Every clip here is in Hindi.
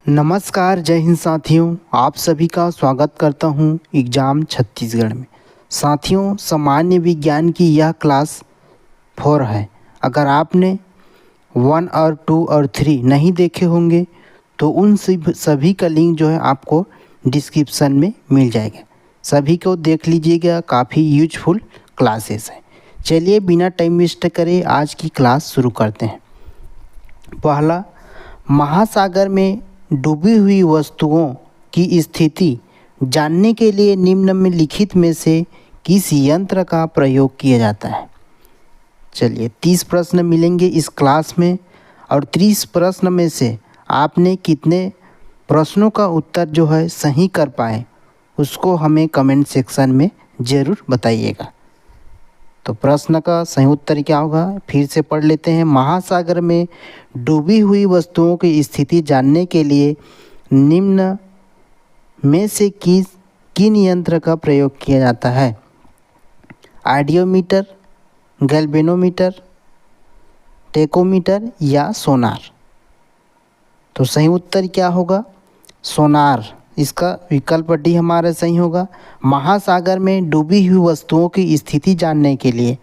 नमस्कार, जय हिंद साथियों। आप सभी का स्वागत करता हूं एग्ज़ाम छत्तीसगढ़ में। साथियों, सामान्य विज्ञान की यह क्लास 4 है। अगर आपने 1 और 2 और 3 नहीं देखे होंगे तो उन सभी का लिंक जो है आपको डिस्क्रिप्शन में मिल जाएगा। सभी को देख लीजिएगा, काफ़ी यूजफुल क्लासेस है। चलिए बिना टाइम वेस्ट करे आज की क्लास शुरू करते हैं। पहला, महासागर में डूबी हुई वस्तुओं की स्थिति जानने के लिए निम्नलिखित में से किस यंत्र का प्रयोग किया जाता है। चलिए 30 प्रश्न मिलेंगे इस क्लास में और 30 प्रश्न में से आपने कितने प्रश्नों का उत्तर जो है सही कर पाए उसको हमें कमेंट सेक्शन में ज़रूर बताइएगा। तो प्रश्न का सही उत्तर क्या होगा, फिर से पढ़ लेते हैं। महासागर में डूबी हुई वस्तुओं की स्थिति जानने के लिए निम्न में से किन यंत्र का प्रयोग किया जाता है। आइडियोमीटर, गैल्वेनोमीटर, टेकोमीटर या सोनार। तो सही उत्तर क्या होगा, सोनार। इसका विकल्प डी हमारा सही होगा। महासागर में डूबी हुई वस्तुओं की स्थिति जानने के लिए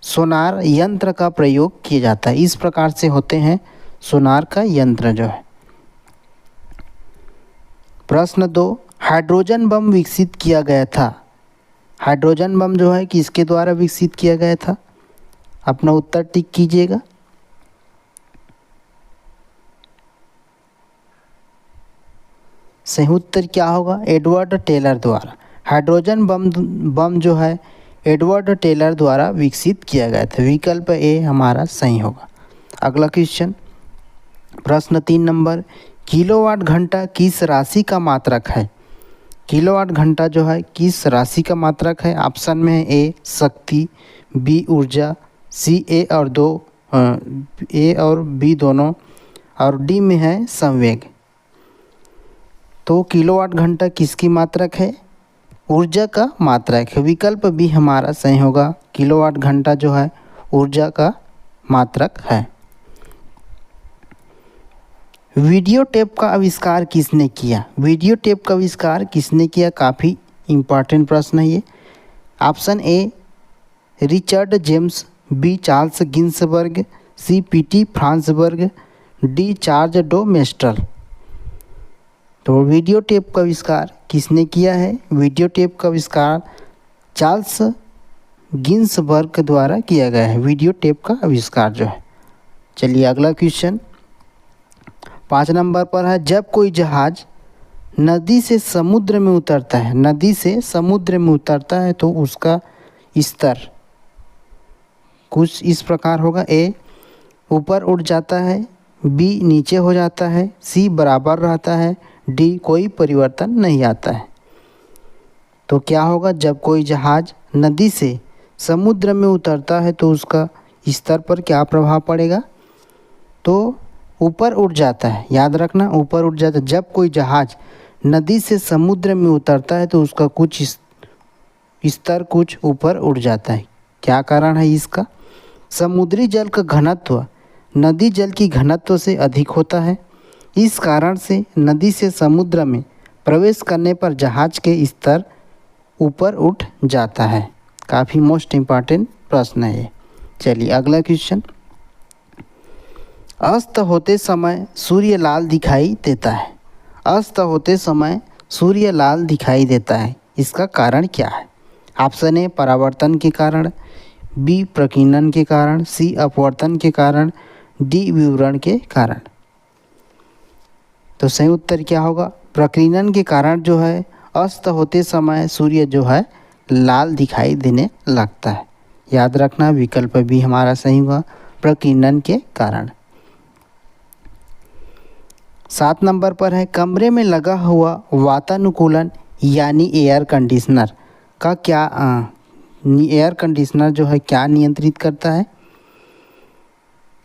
सोनार यंत्र का प्रयोग किया जाता है। इस प्रकार से होते हैं सोनार का यंत्र जो है। प्रश्न 2, हाइड्रोजन बम विकसित किया गया था। हाइड्रोजन बम जो है किसके द्वारा विकसित किया गया था, अपना उत्तर टिक कीजिएगा। सही उत्तर क्या होगा, एडवर्ड टेलर द्वारा। हाइड्रोजन बम जो है एडवर्ड टेलर द्वारा विकसित किया गया था। विकल्प ए हमारा सही होगा। अगला क्वेश्चन, प्रश्न 3 नंबर, किलोवाट घंटा किस राशि का मात्रक है। किलोवाट घंटा जो है किस राशि का मात्रक है। ऑप्शन में है ए शक्ति, बी ऊर्जा, सी ए और बी दोनों, और डी में है संवेग। तो किलोवाट घंटा किसकी मात्रक है, ऊर्जा का मात्रक है। विकल्प बी हमारा सही होगा। किलोवाट घंटा जो है ऊर्जा का मात्रक है। वीडियो टेप का आविष्कार किसने किया। वीडियो टेप का आविष्कार किसने किया, काफ़ी इम्पॉर्टेंट प्रश्न है ये। Option A Richard James, B Charles Ginsberg, C PT Fransberg, D George Dow Mester. तो वीडियो टेप का आविष्कार किसने किया है। वीडियो टेप का आविष्कार चार्ल्स गिन्सबर्ग द्वारा किया गया है, वीडियो टेप का आविष्कार जो है। चलिए अगला क्वेश्चन 5 नंबर पर है, जब कोई जहाज नदी से समुद्र में उतरता है, नदी से समुद्र में उतरता है तो उसका स्तर कुछ इस प्रकार होगा। ए ऊपर उठ जाता है, बी नीचे हो जाता है, सी बराबर रहता है, डी कोई परिवर्तन नहीं आता है। तो क्या होगा, जब कोई जहाज नदी से समुद्र में उतरता है तो उसका स्तर पर क्या प्रभाव पड़ेगा, तो ऊपर उठ जाता है। याद रखना, ऊपर उठ जाता है। जब कोई जहाज नदी से समुद्र में उतरता है तो उसका कुछ स्तर कुछ ऊपर उठ जाता है। क्या कारण है इसका, समुद्री जल का घनत्व नदी जल की घनत्व से अधिक होता है। इस कारण से नदी से समुद्र में प्रवेश करने पर जहाज के स्तर ऊपर उठ जाता है। काफ़ी मोस्ट इम्पॉर्टेंट प्रश्न है ये। चलिए अगला क्वेश्चन, अस्त होते समय सूर्य लाल दिखाई देता है। अस्त होते समय सूर्य लाल दिखाई देता है, इसका कारण क्या है। ऑप्शन ए परावर्तन के कारण, बी प्रकीर्णन के कारण, सी अपवर्तन के कारण, डी विवरण के कारण। तो सही उत्तर क्या होगा, प्रकीर्णन के कारण जो है अस्त होते समय सूर्य जो है लाल दिखाई देने लगता है। याद रखना, विकल्प भी हमारा सही होगा, प्रकीर्णन के कारण। 7 नंबर पर है, कमरे में लगा हुआ वातानुकूलन यानी एयर कंडीशनर का क्या एयर कंडीशनर जो है क्या नियंत्रित करता है।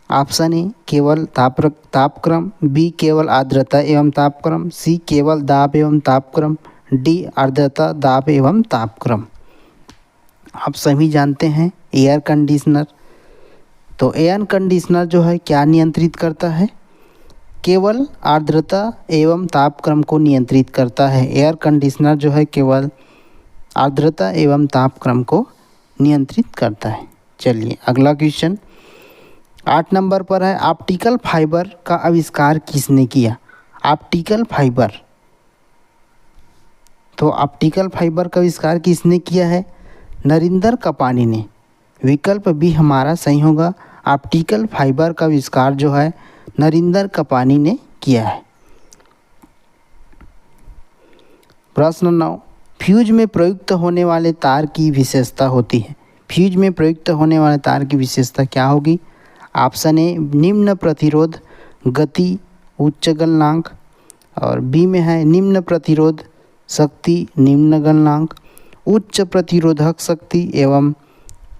ऑप्शन ए केवल तापक्रम, बी केवल आर्द्रता एवं तापक्रम, सी केवल दाब एवं तापक्रम, डी आर्द्रता दाब एवं तापक्रम। आप सभी जानते हैं एयर कंडीशनर। तो एयर कंडीशनर जो है क्या नियंत्रित करता है, केवल आर्द्रता एवं तापक्रम को नियंत्रित करता है। एयर कंडीशनर जो है केवल आर्द्रता एवं तापक्रम को नियंत्रित करता है। चलिए अगला क्वेश्चन 8 नंबर पर है, ऑप्टिकल फाइबर का आविष्कार किसने किया? ऑप्टिकल फाइबर, तो ऑप्टिकल फाइबर का आविष्कार किसने किया है? नरेंद्र कपानी ने। विकल्प बी हमारा सही होगा। ऑप्टिकल फाइबर का आविष्कार जो है नरेंद्र कपानी ने किया है। प्रश्न 9, फ्यूज में प्रयुक्त होने वाले तार की विशेषता होती है। फ्यूज में प्रयुक्त होने वाले तार की विशेषता क्या होगी? ऑप्शन ए निम्न प्रतिरोध गति उच्च गलनांक, और बी में है निम्न प्रतिरोध शक्ति निम्न गलनांक, उच्च प्रतिरोधक शक्ति एवं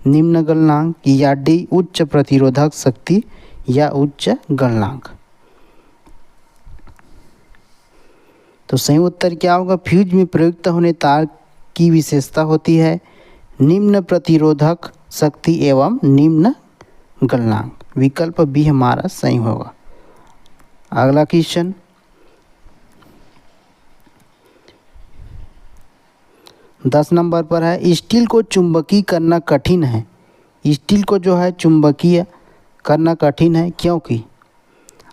निम्न गलनांक, या डी उच्च प्रतिरोधक शक्ति या उच्च गलनांक। तो सही उत्तर क्या होगा? फ्यूज में प्रयुक्त होने तार की विशेषता होती है निम्न प्रतिरोधक शक्ति एवं निम्न गलनांक। विकल्प बी हमारा सही होगा। अगला क्वेश्चन 10 नंबर पर है, स्टील को चुंबकीय करना कठिन है। स्टील को जो है चुंबकीय करना कठिन है क्योंकि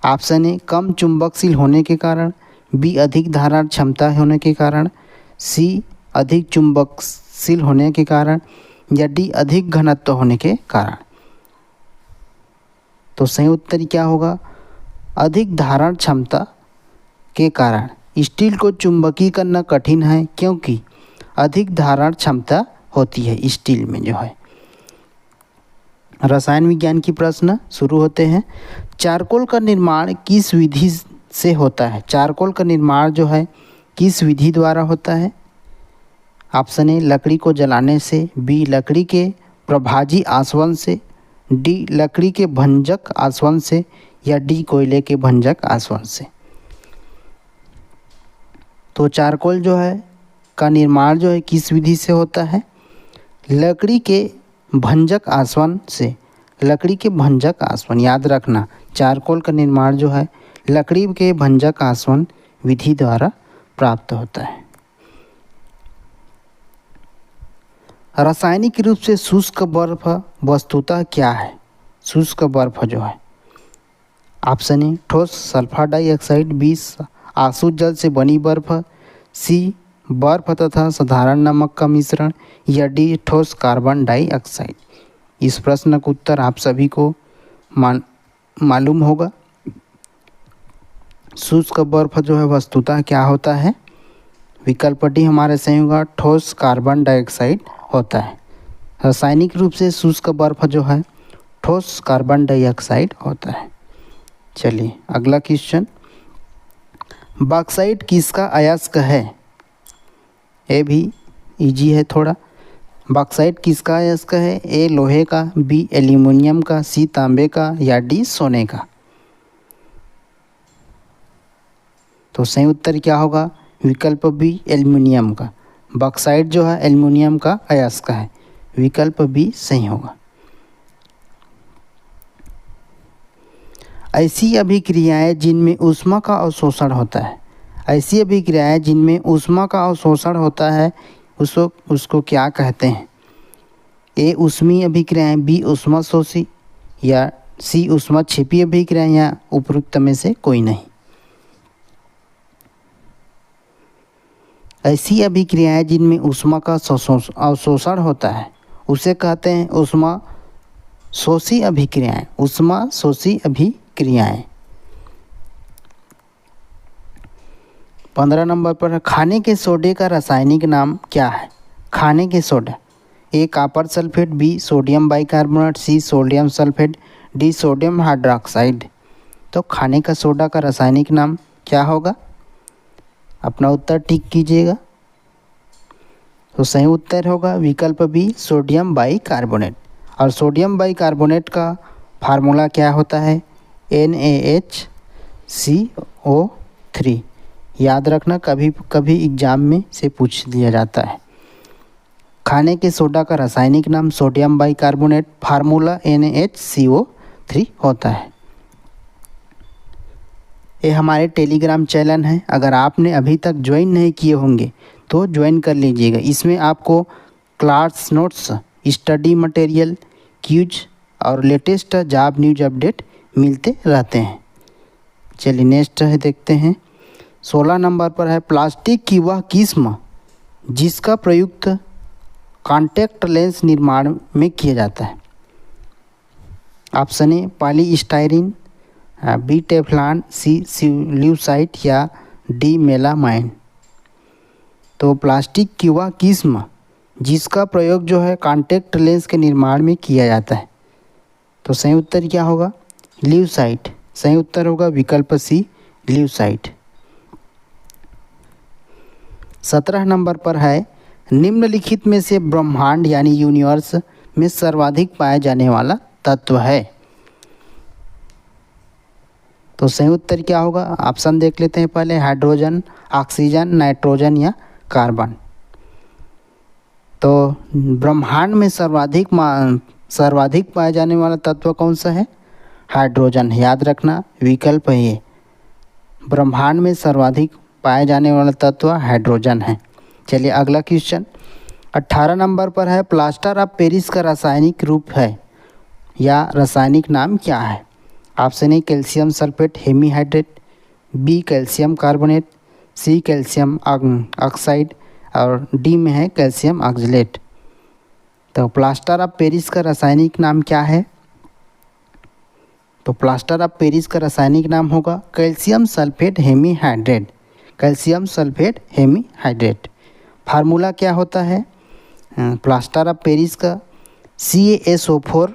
ऑप्शन ए कम चुंबकशील होने के कारण, बी अधिक धारण क्षमता होने के कारण, सी अधिक चुंबकशील होने के कारण, या डी अधिक घनत्व होने के कारण। तो सही उत्तर क्या होगा? अधिक धारण क्षमता के कारण स्टील को चुंबकीय करना कठिन है क्योंकि अधिक धारण क्षमता होती है स्टील में जो है। रसायन विज्ञान की प्रश्न शुरू होते हैं। चारकोल का निर्माण किस विधि से होता है? चारकोल का निर्माण जो है किस विधि द्वारा होता है? ऑप्शन ए लकड़ी को जलाने से, बी लकड़ी के प्रभाजी आसवन से, डी लकड़ी के भंजक आसवन से, या डी कोयले के भंजक आसवन से। तो चारकोल जो है का निर्माण जो है किस विधि से होता है? लकड़ी के भंजक आसवन से। लकड़ी के भंजक आसवन, याद रखना चारकोल का निर्माण जो है लकड़ी के भंजक आसवन विधि द्वारा प्राप्त होता है। रासायनिक रूप से शुष्क बर्फ वस्तुतः क्या है? शुष्क बर्फ जो है ऑप्शन ए ठोस सल्फर डाइऑक्साइड, बी आसू जल से बनी बर्फ, सी बर्फ तथा साधारण नमक का मिश्रण, या डी ठोस कार्बन डाइऑक्साइड। इस प्रश्न का उत्तर आप सभी को मालूम होगा। शुष्क बर्फ जो है वस्तुतः क्या होता है? विकल्प डी हमारे सही होगा, ठोस कार्बन डाइऑक्साइड होता है। रासायनिक रूप से शुष्क बर्फ जो है ठोस कार्बन डाइऑक्साइड होता है। चलिए अगला क्वेश्चन, बॉक्साइट किसका अयस्क है? ये भी इजी है थोड़ा। बॉक्साइट किसका अयस्क है? ए लोहे का, बी एल्यूमिनियम का, सी तांबे का, या डी सोने का। तो सही उत्तर क्या होगा? विकल्प बी एल्यूमिनियम का। बॉक्साइट जो है एल्यूमिनियम का अयस्क है। विकल्प बी सही होगा। ऐसी अभिक्रियाएं जिनमें ऊष्मा का अवशोषण होता है। ऐसी अभिक्रियाएं जिनमें ऊष्मा का अवशोषण होता है उसको क्या कहते हैं? ए ऊष्मीय अभिक्रियाएं, बी ऊष्मा शोषी, या सी ऊष्मा छिपी अभिक्रियाएं, या उपरोक्त में से कोई नहीं। ऐसी अभिक्रियाएं जिनमें ऊष्मा का अवशोषण होता है उसे कहते हैं ऊष्मा शोषी अभिक्रियाएं। ऊष्मा शोषी अभिक्रियाएं। 15 नंबर पर खाने के सोडे का रासायनिक नाम क्या है? खाने के soda, A copper sulphate, B sodium bicarbonate, C sodium sulphate, D sodium hydroxide. तो खाने का सोडा का रासायनिक नाम क्या होगा? अपना उत्तर टिक कीजिएगा। तो सही उत्तर होगा विकल्प बी सोडियम बाइकार्बोनेट। और सोडियम बाइकार्बोनेट का फार्मूला क्या होता है? NaHCO3। याद रखना, कभी कभी एग्जाम में से पूछ लिया जाता है। खाने के सोडा का रासायनिक नाम सोडियम बाइकार्बोनेट, फार्मूला NaHCO3 होता है। ये हमारे टेलीग्राम चैनल हैं, अगर आपने अभी तक ज्वाइन नहीं किए होंगे तो ज्वाइन कर लीजिएगा। इसमें आपको class notes, study material, quiz और लेटेस्ट जॉब न्यूज अपडेट मिलते रहते हैं। चलिए नेक्स्ट है देखते हैं। 16 नंबर पर है प्लास्टिक की वह किस्म जिसका प्रयुक्त कॉन्टैक्ट लेंस निर्माण में किया जाता है। Option A polystyrene, B Teflon, C silicide या डी मेलामाइन। तो प्लास्टिक की वह किस्म जिसका प्रयोग जो है कॉन्टैक्ट लेंस के निर्माण में किया जाता है। तो सही उत्तर क्या होगा? ल्यूसाइड। सही उत्तर होगा विकल्प सी ल्यूसाइड। 17 नंबर पर है निम्नलिखित में से ब्रह्मांड यानी यूनिवर्स में सर्वाधिक पाया जाने वाला तत्व है। तो सही उत्तर क्या होगा? ऑप्शन देख लेते हैं पहले। हाइड्रोजन, ऑक्सीजन, नाइट्रोजन या कार्बन। तो ब्रह्मांड में सर्वाधिक पाया जाने वाला तत्व कौन सा है? हाइड्रोजन। याद रखना विकल्प है ये। ब्रह्मांड में सर्वाधिक पाया जाने वाला तत्व हाइड्रोजन है। चलिए अगला क्वेश्चन 18 नंबर पर है प्लास्टर ऑफ पेरिस का रासायनिक रूप है या रासायनिक नाम क्या है? Option A calcium sulphate hemihydrate, B calcium carbonate, C calcium oxide और डी में है कैल्शियम ऑक्सलेट। तो प्लास्टर ऑफ पेरिस का रासायनिक नाम क्या है? तो प्लास्टर ऑफ पेरिस का रासायनिक नाम होगा calcium sulphate hemihydrate. Calcium sulphate hemihydrate. Formula क्या होता है प्लास्टर ऑफ पेरिस का? CaSO4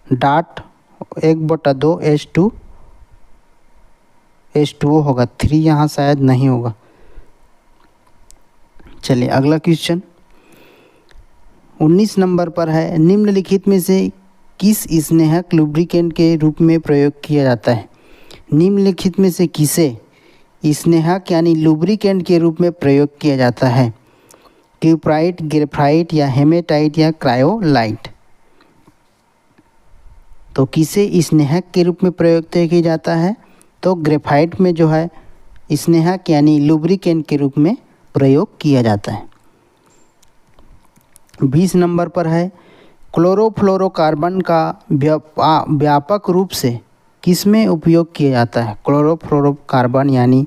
डॉट 1/2 H2O होगा। 3 यहाँ शायद नहीं होगा। चलिए अगला क्वेश्चन 19 नंबर पर है निम्नलिखित में से किस स्नेहक लुब्रिकेंट के रूप में प्रयोग किया जाता है? निम्नलिखित में से किसे स्नेहक यानी लुब्रिकेंट के रूप में प्रयोग किया जाता है? क्यूप्राइट, ग्रेफाइट या हेमेटाइट या क्रायोलाइट। तो किसे स्नेहक के रूप में प्रयोग किया जाता है? तो ग्रेफाइट में जो है स्नेहक यानी लुब्रिकेंट के रूप में प्रयोग किया जाता है। 20 नंबर पर है क्लोरोफ्लोरोकार्बन का व्यापक रूप से किसमें उपयोग किया जाता है? क्लोरोफ्लोरोकार्बन यानी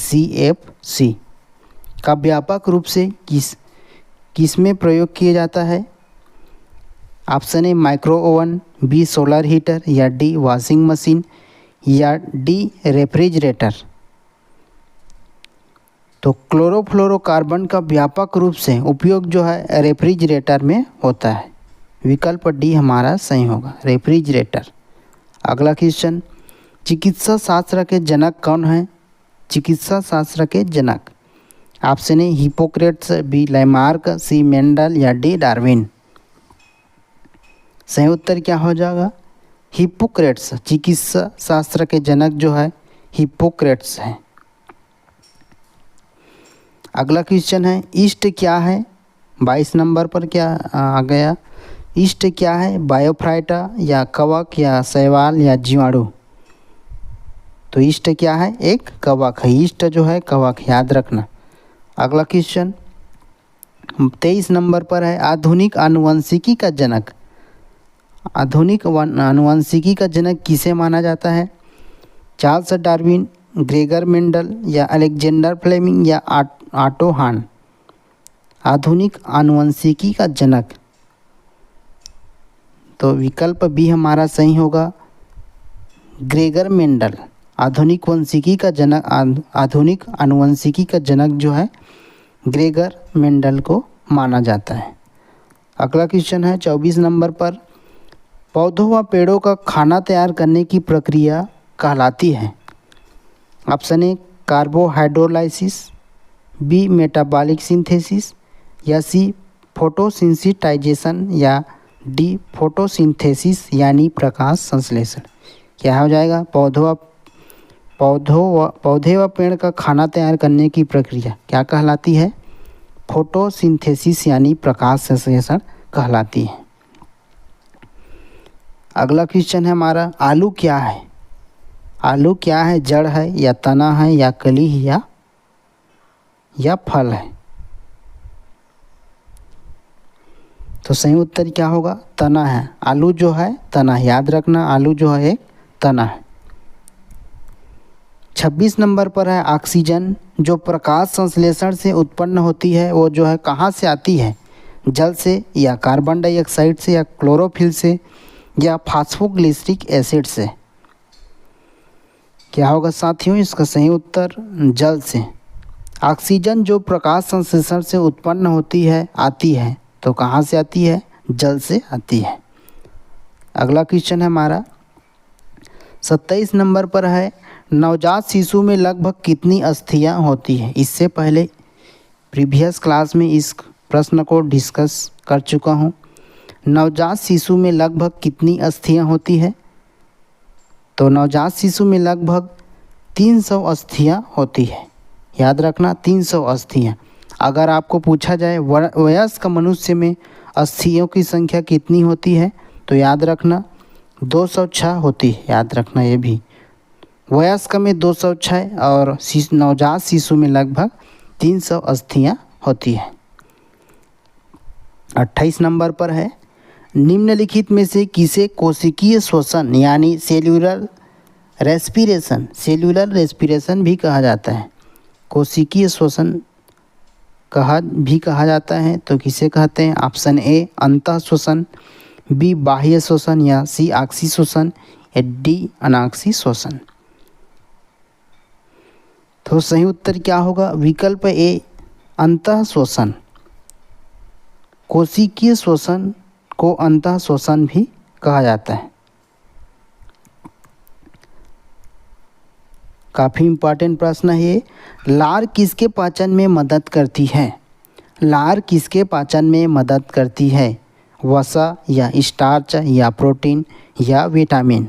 CFC का व्यापक रूप से किसमें प्रयोग किया जाता है? Option A micro oven, B solar heater या डी वॉशिंग मशीन या डी रेफ्रिजरेटर। तो क्लोरोफ्लोरोकार्बन का व्यापक रूप से उपयोग जो है रेफ्रिजरेटर में होता है। विकल्प डी हमारा सही होगा, रेफ्रिजरेटर। अगला क्वेश्चन चिकित्सा शास्त्र के जनक कौन हैं? चिकित्सा शास्त्र के जनक option A Hippocrates, B Lamarck, C Mendel या डी डार्विन। सही उत्तर क्या हो जाएगा? हिपोक्रेट्स। चिकित्सा शास्त्र के जनक जो है हिपोक्रेट्स हैं। अगला क्वेश्चन है ईस्ट क्या है? 22 नंबर पर क्या आ गया? ईस्ट क्या है? बायोफ्राइटा या कवक या शैवाल या जीवाणु। तो ईस्ट क्या है? एक कवक है। ईस्ट जो है कवक, याद रखना। अगला क्वेश्चन 23 नंबर पर है आधुनिक आनुवंशिकी का जनक। आधुनिक आनुवंशिकी का जनक किसे माना जाता है? चार्ल्स डार्विन, ग्रेगर मेंडल या अलेक्जेंडर फ्लेमिंग या ऑटो हान। आधुनिक आनुवंशिकी का जनक तो विकल्प बी हमारा सही होगा, ग्रेगर मेंडल। आधुनिक वंशिकी का जनक, आधुनिक आनुवंशिकी का जनक जो है ग्रेगर मेंडल को माना जाता है। अगला क्वेश्चन है 24 नंबर पर पौधों व पेड़ों का खाना तैयार करने की प्रक्रिया कहलाती है? Option A carbohydrolysis, B metabolic synthesis या सी फोटोसिंथेसाइजेशन या डी फोटोसिंथेसिस यानी प्रकाश संश्लेषण। क्या हो जाएगा? पौधे व पेड़ का खाना तैयार करने की प्रक्रिया क्या कहलाती है? फोटोसिंथेसिस यानी प्रकाश संश्लेषण कहलाती है। अगला क्वेश्चन है हमारा आलू क्या है? आलू क्या है? जड़ है या तना है या कली है या फल है? तो सही उत्तर क्या होगा? तना है। आलू जो है तना है, याद रखना आलू जो है एक तना है। 26 नंबर पर है ऑक्सीजन जो प्रकाश संश्लेषण से उत्पन्न होती है वो जो है कहाँ से आती है? जल से या कार्बन डाइऑक्साइड से या क्लोरोफिल से या फास्फोग्लिसरिक एसिड से? क्या होगा साथियों इसका सही उत्तर? जल से। ऑक्सीजन जो प्रकाश संश्लेषण से उत्पन्न होती है आती है, तो कहाँ से आती है? जल से आती है। अगला क्वेश्चन है हमारा 27 नंबर पर है नवजात शिशु में लगभग कितनी अस्थियां होती है? इससे पहले प्रीवियस क्लास में इस प्रश्न को डिस्कस कर चुका हूँ। नवजात शिशु में लगभग कितनी अस्थियां होती है? तो नवजात शिशु में लगभग 300 अस्थियां होती है। याद रखना 300 अस्थियां। अगर आपको पूछा जाए वयस्क मनुष्य में अस्थियों की संख्या कितनी होती है, तो याद रखना 206 होती है। याद रखना ये भी, वयस्क में 206 और नवजात शिशु में लगभग 300 अस्थियां होती है। 28 नंबर पर है निम्नलिखित में से किसे कोशिकीय श्वसन यानी सेल्यूलर रेस्पिरेशन भी कहा जाता है? कोशिकीय श्वसन कहा जाता है, तो किसे कहते हैं? ऑप्शन ए अंतः श्वसन, बी बाह्य श्वसन या सी आक्सी श्वसन या डी अनाक्सी श्वसन। तो सही उत्तर क्या होगा? विकल्प ए अंतः श्वसन। कोशिकीय श्वसन को अंतः श्वसन भी कहा जाता है। काफ़ी इम्पोर्टेंट प्रश्न है ये। लार किसके पाचन में मदद करती है? लार किसके पाचन में मदद करती है? वसा या स्टार्च या प्रोटीन या विटामिन?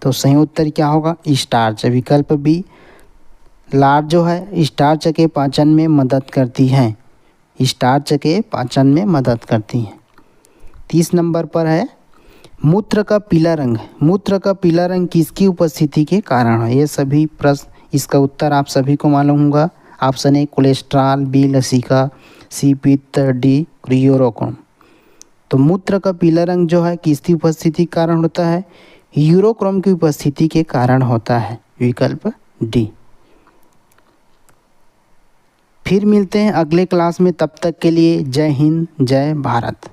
तो सही उत्तर क्या होगा? स्टार्च। विकल्प बी लार जो है स्टार्च के पाचन में मदद करती है। स्टार्च के पाचन में मदद करती है। 30 नंबर पर है मूत्र का पीला रंग। मूत्र का पीला रंग किसकी उपस्थिति के कारण है? ये सभी प्रश्न, इसका उत्तर आप सभी को मालूम होगा। ऑप्शन ए कोलेस्ट्रॉल, बी लसिका, सी पित्त, डी यूरोक्रोम। तो मूत्र का पीला रंग जो है किसकी उपस्थिति के कारण होता है? यूरोक्रोम की उपस्थिति के कारण होता है। विकल्प डी। फिर मिलते हैं अगले क्लास में, तब तक के लिए जय हिंद, जय भारत।